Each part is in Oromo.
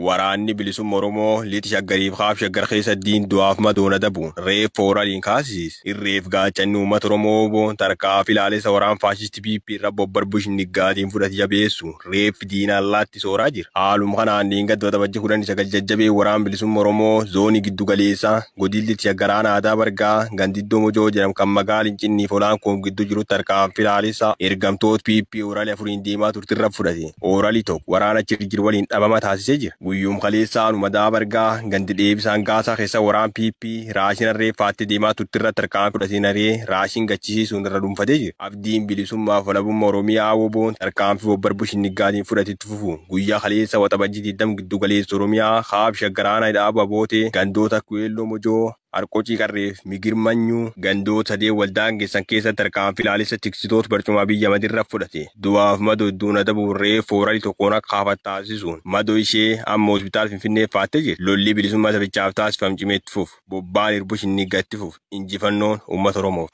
waraanni bilisummaa Oromoo liiti shaggariif haaf shaggar keessa diindu'aaf madoona dabu reef fooraliin kaasis irreef gaachanni uummata Oromoo boon tarkaa filaalessa waraan faashisti PP irra bobbarbush niggaatiin fudhate jabeessu reef diina allaatti sooraa jira. Haaluma kanaan diingadda tabajji 19 jajjabee waraan bilisummaa Oromoo zoonii giddu galeessa godin liiti shaggaraan aadaa bargaa gandiddoo mojoo jedhamu kan magaalin cinniif olaan koon giddu jiru tarkaa filaalessa ergamtoota PP orali afuriin deemaa turtirra fudhate. Orali tokko waraana jirjir waliin dhabama taasisee jira. Guyyum khaleessaan umadaa bargaa gandi deebisaan gaasaa keessa waraan PP raashin reeffaatti deemaa turtirra tarkaan fudhatinaree raashin gachisiisuun irra dhuunfatee jira. Abdiin bilisummaaf walabummaa Oromiyaa woboon tarkaan fi bobbarbush niggaatiin fudhatitti fufu guyyaa khaleessa waxabajjii 20 giddu galeessa Oromiyaa haaf shaggaraana dhaaba bootee gandoota kuyeelloo mojoo Arqochii qarreef migirmanyuu gandoota sadee waldaan geessan keessa tarkaan filaalessa tiksitoota barcumaa biyya madirra fudhate. Du'aaf madoo iddoon adabu reef foorali tokkoon akka haafat taasisuun madoo ishee amma hospitaal Finfinnee faattee jirti. Lolli bilisummaa sabichaaf taasifam cimeetti fufu. Bobbaan hirbush inni gatti fufu. Injifannoon uummata Oromoof.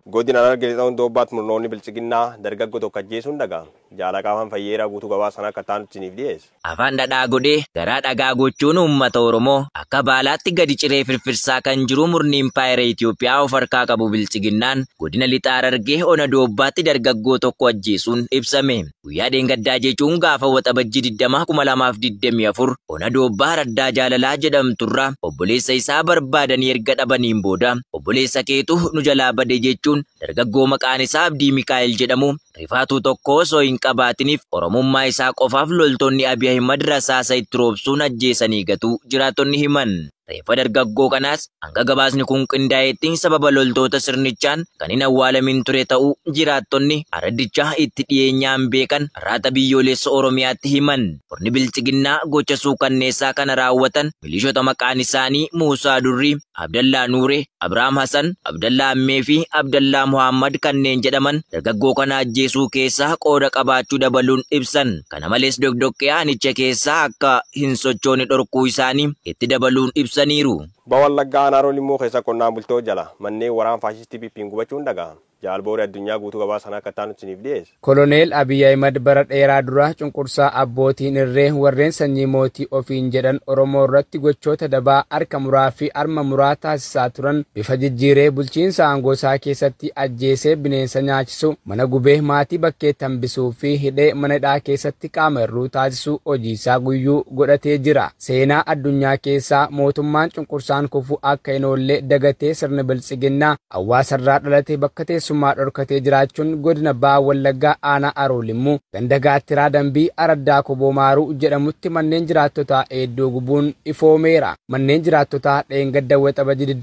Godina Harargee Doobbaat murnoonni bilchiginnaa dargaggoo tokko ajjeesuun dhaga'ama. Jaalaqaafan fayyeeraa guutuu gabaa sana akka ta'an isiniif dhiyeessa. Afaan dhadhaa godhee garaa dhagaa gochuun uummata Oromoo akka baalaatti gadi ciree firfirsaa kan jiru murni impaayera Itoophiyaa of harkaa qabu bilchiginnaan godina lixaa Harargee ona Doobbaatti dargaggoo tokko ajjeesuun ibsame. Guyyaa dheengaddaa jechuun gaafa waxabajjii 2024 ona Doobbaa Raddaa Jaalalaa jedhamturra obboleessa isaa barbaadanii erga dhabaniin booda obboleessa keetu nu jalaa bade jechuun dargaggoo maqaan isaa Abdii Mikaa'el jedhamu rifaatuu tokko osoo hin qabaatiniif Oromummaa isaa qofaaf loltoonni Abiy Ahimad rasaasa itti roobsuun ajjeesanii gatu jiraattonni himan. Reeffa dargaggoo kanaas hanga gabaasni kun qindaa'etti sababa loltoota sirnichaan kan hin awwaalamin ture ta'uu jiraattonni araddicha itti dhiyeenyaan beekan raata biyyoolessa Oromiyaatti himan. Murni bilchiginnaa gocha suukanneessaa kana raawwatan milishoota maqaan isaanii Muusaa Durrii, Abdallaa Nuuree, Abrahaam Hasan, Abdallaa Ammee fi Abdallaa Muhammad kanneen jedhaman dargaggoo kana ajjeesuu keessaa qooda qabaachuu dabaluun ibsan. Kana malees dogdoqqee aanicha keessaa akka hin sochoone dhorkuu isaanii itti dabaluun ibsan. Bawallaggaa Anaaroo Limmoo keessa qonnaan bultoo jala manneen waraan faashistii PP'n gubachuun dhaga'ama. Jaalboori addunyaa guutuu gabaa sana akka ta'an isiniif dhiyeessa. Koloneel Abiy Ahimad bara dheeraa dura cunqursaa abbootiin irree warreen sanyii mootii ofiin jedhan Oromoo irratti gochoota dabaa harka muraa fi harma muraa taasisaa turan bifa jijjiiree bulchiinsa aangoosaa keessatti ajjeesee bineensa nyaachisu mana gubee maatii bakkeetti hambisuu fi hidhee mana hidhaa keessatti qaama hir'uu taasisuu hojiisaa guyyuu godhatee jira. Seenaa addunyaa keessaa mootummaan cunqursaan kufu akka hin oolle dagatee sirni bilchiginnaa hawaasarraa dhalate bakka summaa dhorkatee jiraachuun godina Baha Wallaggaa aanaa Haroo Limmuu ganda Gaattiraa Dambii Araddaa Koboo Maaruu jedhamutti manneen jiraattotaa hedduu gubuun ifoomeera. Manneen jiraattotaa dheengadda waxabajjii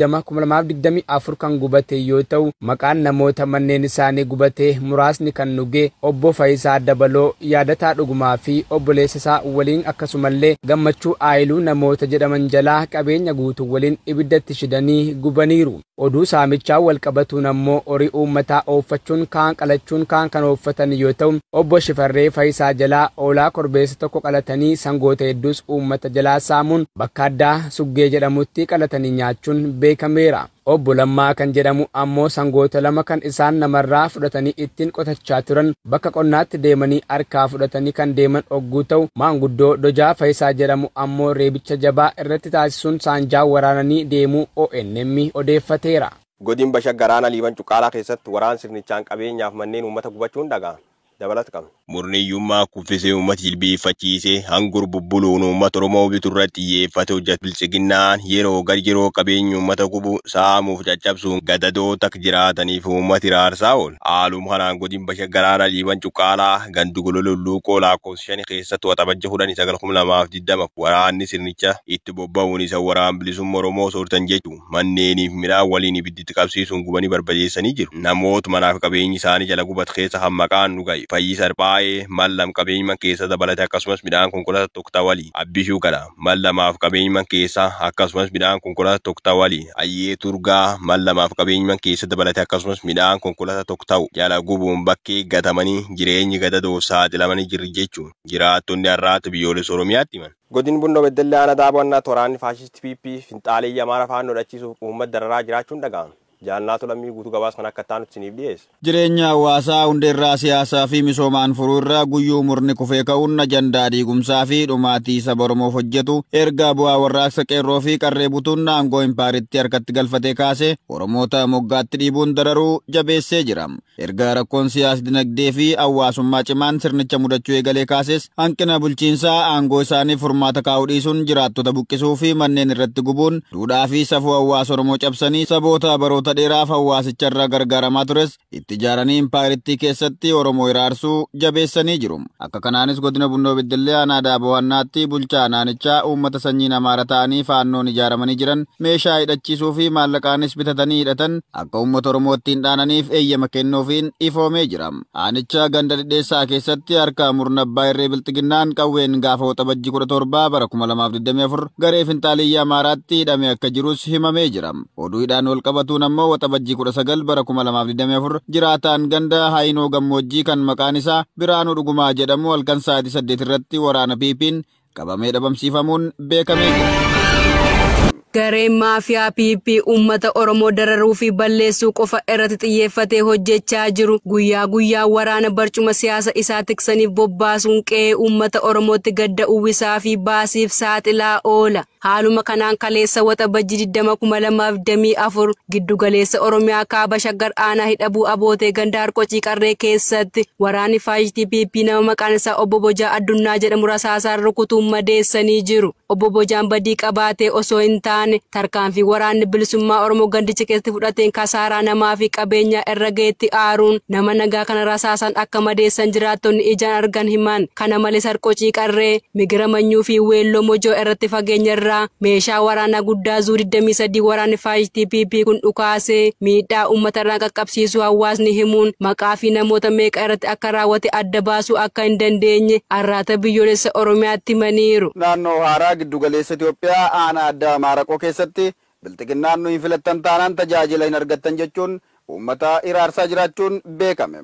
2024 kan gubate yoo ta'u maqaan namoota manneen isaanii gubatee muraasni kan nugee obbo Faayisaa Dabaloo yaadataa dhugumaa fi obboleessa isaa waliin akkasumallee gammachuu aayiluu namoota jedhaman jalaa qabeenya guutuu waliin ibiddatti shidanii gubaniiru. Oduu saamichaa wal qabatuun ammoo horii uummataa ooffachuun kaan qalachuun kaan kan ooffatan yoo ta'u obbo Shifarree Faayisaa jalaa oolaa korbeessa tokko qalatanii sangoota hedduus uummata jalaa saamuun bakka addaa Suggee jedhamutti qalatanii nyaachuun beekameera. Obbo Lammaa kan jedhamu ammoo sangoota lama kan isaan namarraa fudhatanii ittiin qotachaa turan bakka qonnaatti deemanii harkaa fudhatanii kan deeman ogguu ta'u maanguddoo Dojaa Faayisaa jedhamu ammoo reebicha jabaa irratti taasisuun saanjaa waraananii deemuu ONM odeeffateera. Godin Bashaggaraana Liiban Cuqqaalaa keessatti waraan sirnichaan qabeenyaaf manneen uummata gubachuun dhaga'ama. Dabalata qabna. Murniyyummaa kuffisee uummata jilbeeffachiisee hangur bubbuluun uummata Oromoo biturratti xiyyeeffate hojjetu bilchiginnaan yeroo qabeenya uummata gubu saamuuf caccabsuun gadadoota jiraataniif uummati raarsaa oola. Haaluma kanaan godin Bashaggaraana Liiban Cuqqaalaa gandu gololulluuqoo lakkoofsa 5 keessatti waxabajjii 1920 waraanni sirnicha itti bobba'uun isa waraan bilisummaa Oromoo soortan jechuun manneeniif midhaan waliin ibidditti qabsiisuun gubanii barbadeessanii jiru. Namoota manaaf qabeenyi isaanii jala gubat keessa hammaqaan dhuga'e. Fayyisaa baay'ee mallam qabeenyuma keessa dabalate akkasumas midhaan konkolaataa tokko walii abbishuu qala mallamaaf qabeenyuma keessa akkasumas midhaan konkolaataa tokko walii ayyee turgaa mallamaaf qabeenyuma keessa dabalate akkasumas midhaan konkolaataa tokko ta'u jala gubuun bakkee gatamanii jireenyi gadadoo saaxilamanii jiru jechuun jiraattonni har'aatti biyyoolessa Oromiyaatti himan. Godin Bunnoo Beddellee Aanaa Daabannaa waraanni faashisti PP finxaalee Amaara faannoo dhachiisuuf uummata dararaa jiraachuun dhaga'ama. Jaalnaatu lammii guutuu gabaasa kan akka ta'an isiniif dhiyeessa. Jireenya hawaasaa hundeerraa siyaasaa fi misoomaan furuurraa guyyuu murni kufee ka'uun ajandaa diigumsaa fi dhumaatii saba Oromoof hojjetu erga bu'aa warraaqsa qeerroo fi qarree butuun aangoo impaayiritti harkatti galfatee kaase Oromoota moggaatti dhiibuun dararuu jabeessee jira. Erga rakkoon siyaas dinagdee fi hawaasummaa cimaan sirnicha mudachuu eegalee kaases hanqina bulchiinsaa aangoo isaaniif furmaata kaa'uu dhiisuun jiraattota buqqisuu fi manneen irratti gubuun duudhaa fi safuu hawaasa Oromoo cabsanii saboota baroota dheeraaf hawaasicharraa gargaaramaa tures itti ijaaranii impaayiritti keessatti Oromoo iraarsuu jabeessanii jiru. Akka kanaanis godina Bunnoo Beddellee aanaa Daaboo Wannaatti bulchaa naannichaa uummata sanyiin Amaara ta'anii faannoon ijaaramanii jiran meeshaa hidhachiisuu fi maallaqaanis bitatanii hidhatan akka uummata Oromootti hin dhaananiif eeyyama kennuufiin ifoomee jira. Aanicha ganda dhidheessaa keessatti harka murna abbaa irree bilxiginnaan qawween gaafa waxabajjii 17 bara 2024 garee finxaaliyyaa Amaaraatti hidhamee akka jirus himamee jira. Oduudhaan wal qabatuun ammoo waxabajjii 19 bara 2024 jiraataan ganda Haayinoo Gammoojjii kan maqaan isaa Biraanuu Dhugumaa jedhamu halkan sa'aatii 8 irratti waraana piipiin qabamee dhabamsiifamuun beekamee jira. Gareen maafiyaa piipii uummata Oromoo dararuu fi balleessuu qofa irratti xiyyeeffatee hojjechaa jiru. Guyyaa guyyaa waraana barcuma siyaasa isaa tiksaniif bobbaasuun qe'ee uummata Oromootti gadda uwwisaa fi baasiif saaxilaa oola. Haaluma kanaan kaleessa waxabajjii 2024 giddugaleessa Oromiyaa kaaba Shaggar aanaa hidhabuu abootee ganda Harqocii Qarree keessatti waraanni faashistii piipii nama maqaan isaa Obbo Bojaa Addunyaa jedhamu rasaasaan rukutuun madeessanii jiru. Obbo Bojaan badii qabaatee osoo hin taane tarkaanfii waraanni bilisummaa Oromoo gandicha keessatti fudhateen kasaaraa namaa fi qabeenyaa irra geetti aaruun nama nagaa kana rasaasaan akka madeessan jiraattonni ijaan argan himan. Kana malees Harqocii Qarree Migira Manyuu fi Weelloo Mojoo irratti fageenya irraa meeshaa waraanaa guddaa Zuu 23 waraanni faashistii piipii kun dhukaasee miidhaa uummata irraa qaqqabsiisuu hawaasni himuun maqaa fi namoota meeqa irratti akka raawwate adda baasuu akka hin dandeenye arraata biyyoolessa Oromiyaatti himaniiru. Naannoo haaraa giddugaleessa Itoophiyaa aanaa addaa Maaraqoo keessatti bilxiginnaan nu hin filattan taanaan tajaajila hin argattan jechuun uummata iraarsaa jiraachuun beekame.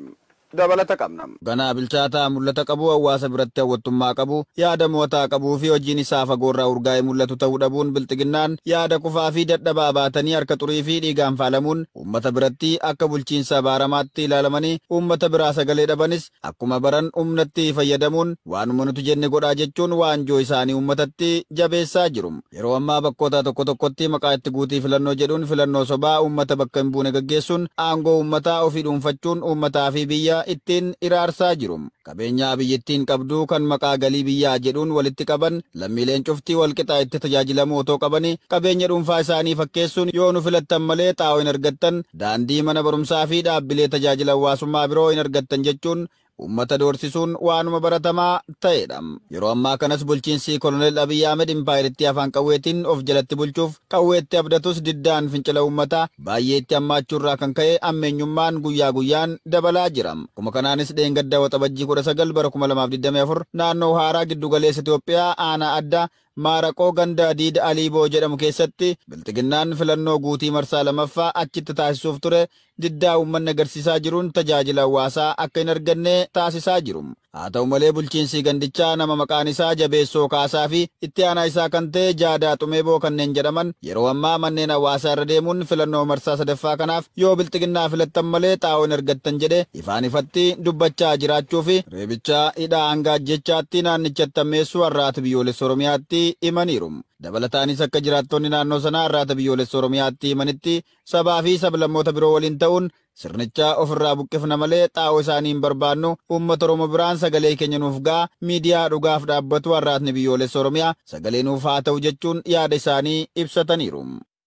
Dabalata qabna. Ganaa bilchaataa mul'ata qabu hawaasa biratti hawwattummaa qabu yaada mo'ataa qabuu fi hojiin isaa fagoorraa urgaa'ee mul'atu ta'uu dhabuun bilxiginnaan yaada kufaa fi dadhabaa baatanii harka xurii fi dhiigaan faalamuun uummata biratti akka bulchiinsa baaramaatti ilaalamanii uummata biraa sagalee dhabanis akkuma baran humnatti fayyadamuun waanuma nuti jenne godhaa jechuun waanjoo isaanii uummatatti jabeessaa jiru. Yeroo ammaa bakkoota tokko tokkotti maqaa itti guutii filannoo jedhuun filannoo sobaa uummata bakka hin buune gaggeessuun aangoo uummataa ofii dhuunfachuun uummataa fi biyya ittiin iraarsaa jiru. Qabeenyaa biyyattiin qabdu kan maqaa galii biyyaa jedhuun walitti qaban lammiileen cuftii walqixaa itti tajaajilamuu otoo qabanii qabeenya dhuunfaa isaanii fakkeessuun yoo nu filattan malee xaa'oo hin argattan daandii mana barumsaa fi dhaabbilee tajaajila hawaasummaa biroo hin argattan jechuun uummata doorsisuun waanuma baratamaa ta'edha. Yeroo ammaa kanas bulchiinsi Koloneel Abiyyi Ahmed impaayiritti afaan qawweetiin of jalatti bulchuuf qawweetti abdatus diddaan fincila uummataa baay'ee itti hammaachuurraa kan ka'e ammeenyummaan guyyaa guyyaan dabalaa jira. Akkuma kanaanis dheengadda waxabajjii 19 bara 2024 naannoo haaraa giddugaleessa Itoophiyaa aanaa addaa Maaraqoo ganda Diida Aliiboo jedhamu keessatti bilxiginnaan filannoo guutii marsaa lamaffaa achitti taasisuuf ture diddaa uummanni agarsiisaa jiruun tajaajila hawaasaa akka hin arganne taasisaa jiru. Haa ta'u malee bulchiinsi gandichaa nama maqaan isaa Jabeessoo Kaasaa fi itti aanaa isaa kan ta'e Jaadaa Xumeeboo kanneen jedhaman yeroo ammaa manneen hawaasaa irra deemuun filannoo marsaa sadaffaa kanaaf yoo bilxiginnaa filattan malee xaa'oo hin argattan jedhe ifaan ifatti dubbachaa jiraachuu fi reebichaa hidhaa hanga ajjechaatti naannichatti ammeessuu har'aati biyyoolessa Oromiyaatti himaniiru. Dabalataanis akka jiraattonni naannoo sanaa har'aata biyyoolessa Oromiyaatti himanitti sabaa fi sablammoota biroo waliin ta'uun sirnicha ofirraa buqqifna malee xaa'oo isaanii hin barbaannu uummata Oromoo biraan sagalee keenya nuuf ga'a miidiyaa dhugaaf dhaabbatu har'aatni biyyoolessa Oromiyaa sagalee nuuf haa ta'u jechuun yaada isaanii ibsataniiru.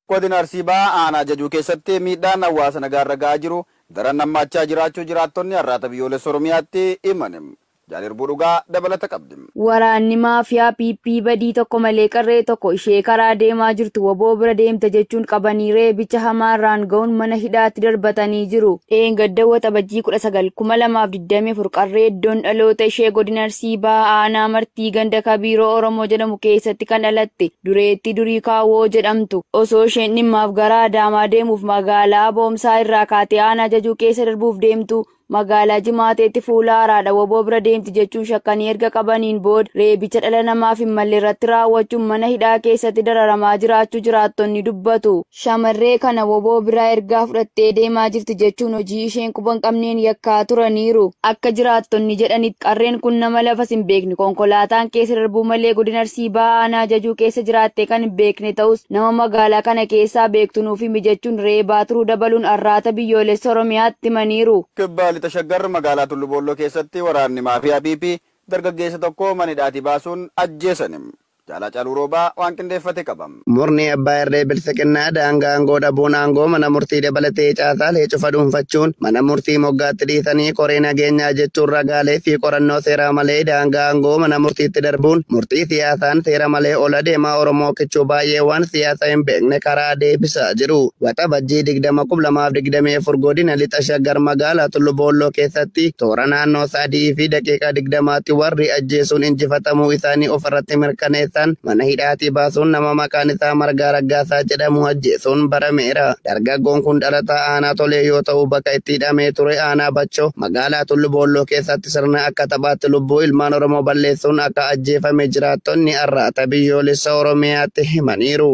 Godina Arsii Bahaa aanaa Jajuu keessatti miidhaan hawaasa nagaarra ga'aa jiru daran hammaachaa jiraachuu jiraattonni har'aata biyyoolessa Oromiyaatti himan. Jaalirbuu dhugaa dabalata qabdi. Waraanni maafiyaa piipii badii tokko malee qarree tokko ishee karaa deemaa jirtu waboo bira deemte jechuun qabanii reebicha hamaarraan ga'uun mana hidhaatti darbatanii jiru. Dheengadda waxabajjii 19 2024 qarree iddoon dhaloota ishee godina Arsii Bahaa aanaa Martii ganda Kabiiroo Oromoo jedhamu keessatti kan dhalatte dureetti Durii Kaawwoo jedhamtu osoo isheen dhimmaaf gara Adaamaa deemuuf magaalaa Boomsaa irraa kaatee aanaa Jajuu keessa darbuuf deemtu magaalaa Jimaateetti fuula haaraadha woboo bira deemti jechuun shakkanii erga qabaniin booda reebicha dhala namaaf hin malle irratti raawwachuun mana hidhaa keessatti dararamaa jiraachuu jiraattonni dubbatu. Shamarree kana woboo biraa ergaa fudhattee deemaa jirti jechuun hojii isheen quban qabneen yakkaa turaniiru. Akka jiraattonni jedhanitti qarreen kun nama lafas hin beekne konkolaataan keessa darbuu malee godina Arsii Bahaa aanaa Jajuu keessa jiraattee kan hin beekne ta'us nama magaalaa kana keessaa beektu nuuf himi jechuun reebaa turuu dabaluun arraata biyyoolessa Oromiyaatti himaniiru. Kibbaa lixa shaggar magaalaa Tulluu Boolloo keessatti waraanni maafiyaa PP dargaggeessa tokko mana hidhaatii baasuun ajjeesanim. Jaalaa Caaluu Roobaa waan qindeeffate qabam. Murni abbaa irree bilisiginnaa daangaa aangoo dhabuun aangoo mana murtii dabalatee caasaalee cufa dhuunfachuun mana murtii moggaatti dhiisanii koree nageenyaa jechuun ragaalee fi qorannoo seeraa malee daangaa aangoo mana murtiitti darbuun murtii siyaasaan seera malee ol adeemaa Oromoo kichuu baay'ee waan siyaasa hin beekne karaa deebisaa jiru. Waxabajjii 2024 godina lixa shaggar magaalaa Tulluu Boolloo keessatti toora naannoo sa'aatii fi daqiiqaa 20tti warri ajjeesuun injifatamuu isaanii ofirratti mirkaneessa. Mana hidhaatii baasuun nama maqaan isaa Margaa Raggaasaa jedhamu ajjeesuun barameera. Dargaggoon kun dhalataa aanaa Tolee yoo ta'u bakka itti hidhamee ture aanaa Bachoo magaalaa Tulluu Boolloo keessatti sirna akka taphaatti lubbuu ilmaan Oromoo balleessuun akka ajjeefame jiraattonni arraata biyyoolessa Oromiyaatti himaniiru.